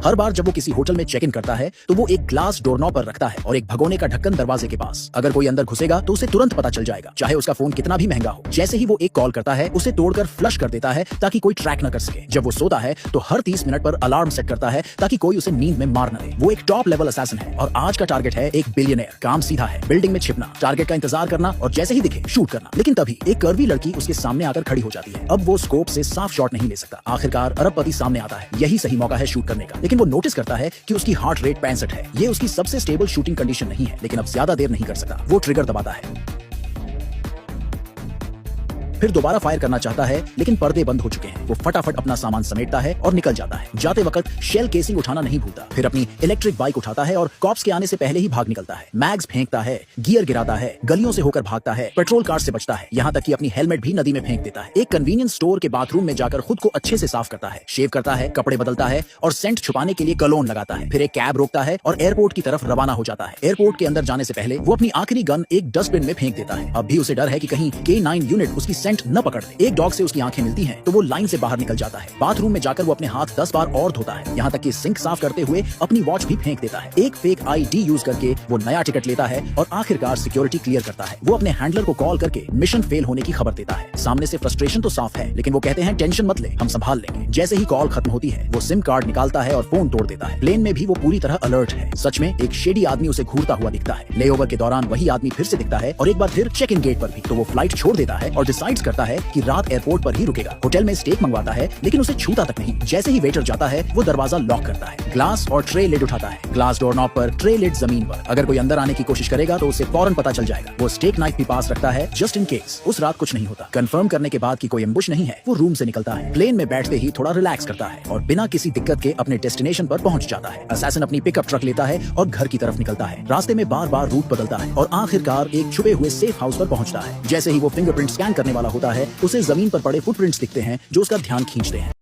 हर बार जब वो किसी होटल में चेक इन करता है तो वो एक ग्लास डोरनॉब पर रखता है और एक भगोने का ढक्कन दरवाजे के पास। अगर कोई अंदर घुसेगा तो उसे तुरंत पता चल जाएगा, चाहे उसका फोन कितना भी महंगा हो। जैसे ही वो एक कॉल करता है उसे तोड़कर फ्लश कर देता है ताकि कोई ट्रैक न कर सके। जब वो सोता है तो हर 30 मिनट पर अलार्म सेट करता है ताकि कोई उसे नींद में मार न दे। वो एक टॉप लेवल असैसिन है और आज का टारगेट है एक बिलियनेयर। काम सीधा है, बिल्डिंग में छिपना, टारगेट का इंतजार करना और जैसे ही दिखे शूट करना। लेकिन तभी एक कर्वी लड़की उसके सामने आकर खड़ी हो जाती है। अब वो स्कोप से साफ शॉट नहीं ले सकता। आखिरकार अरबपति सामने आता है। यही सही मौका है शूट करने का। लेकिन वो नोटिस करता है कि उसकी हार्ट रेट 65 है। ये उसकी सबसे स्टेबल शूटिंग कंडीशन नहीं है, लेकिन अब ज्यादा देर नहीं कर सकता। वो ट्रिगर दबाता है, फिर दोबारा फायर करना चाहता है लेकिन पर्दे बंद हो चुके हैं। वो फटाफट अपना सामान समेटता है और निकल जाता है। जाते वक्त शेल केसिंग उठाना नहीं भूलता। फिर अपनी इलेक्ट्रिक बाइक उठाता है और कॉप्स के आने से पहले ही भाग निकलता है। मैग्स फेंकता है, गियर गिराता है, गलियों से होकर भागता है, पेट्रोल कार से बचता है, यहाँ तक कि अपनी हेलमेट भी नदी में फेंक देता है। एक कन्वीनियंस स्टोर के बाथरूम में जाकर खुद को अच्छे से साफ करता है, शेव करता है, कपड़े बदलता है और सेंट छुपाने के लिए कलोन लगाता है। फिर एक कैब रोकता है और एयरपोर्ट की तरफ रवाना हो जाता है। एयरपोर्ट के अंदर जाने से पहले वो अपनी आखिरी गन एक डस्टबिन में फेंक देता है। अब भी उसे डर है कि कहीं K9 यूनिट उसकी सेंट न पकड़ दे। डॉग से उसकी आंखें मिलती हैं तो वो लाइन से बाहर निकल जाता है। बाथरूम में जाकर वो अपने हाथ 10 बार और धोता है, यहाँ तक कि सिंक साफ करते हुए अपनी वॉच भी फेंक देता है। एक फेक आईडी यूज करके वो नया टिकट लेता है और आखिरकार सिक्योरिटी क्लियर करता है। वो अपने हैंडलर को कॉल करके मिशन फेल होने की खबर देता है। सामने से फ्रस्ट्रेशन तो साफ है, लेकिन वो कहते हैं टेंशन मत ले, हम संभाल लेंगे। जैसे ही कॉल खत्म होती है वो सिम कार्ड निकालता है और फोन तोड़ देता है। प्लेन में भी वो पूरी तरह अलर्ट है। सच में एक शेडी आदमी उसे घूरता हुआ दिखता है। लेओवर के दौरान वही आदमी फिर से दिखता है और एक बार फिर चेक इन गेट पर भी। तो वो फ्लाइट छोड़ देता है और डिसाइड्स करता है कि रात एयरपोर्ट पर ही रुकेगा। होटल में स्टेक मंगवाता है लेकिन उसे छूता तक नहीं। जैसे ही वेटर जाता है वो दरवाजा लॉक करता है। ग्लास और ट्रे लिड उठाता है। ग्लास डोरनॉब पर, ट्रे लिड जमीन पर। अगर कोई अंदर आने की कोशिश करेगा तो उसे फौरन पता चल जाएगा। वो स्टेक नाइफ भी पास रखता है जस्ट इन केस। उस रात कुछ नहीं होता। कंफर्म करने के बाद कि कोई एम्बुश नहीं है, वो रूम से निकलता है। प्लेन में बैठते ही थोड़ा रिलैक्स करता है और बिना किसी दिक्कत के अपने डेस्टिनेशन पर पहुंच जाता है। असैसिन अपनी पिकअप ट्रक लेता है और घर की तरफ निकलता है। रास्ते में बार बार रूट बदलता है और आखिरकार एक छुपे हुए सेफ हाउस पर पहुंचता है। जैसे ही वो फिंगरप्रिंट स्कैन करने वाला होता है उसे जमीन पर पड़े फुटप्रिंट्स दिखते हैं जो उसका ध्यान खींचते हैं।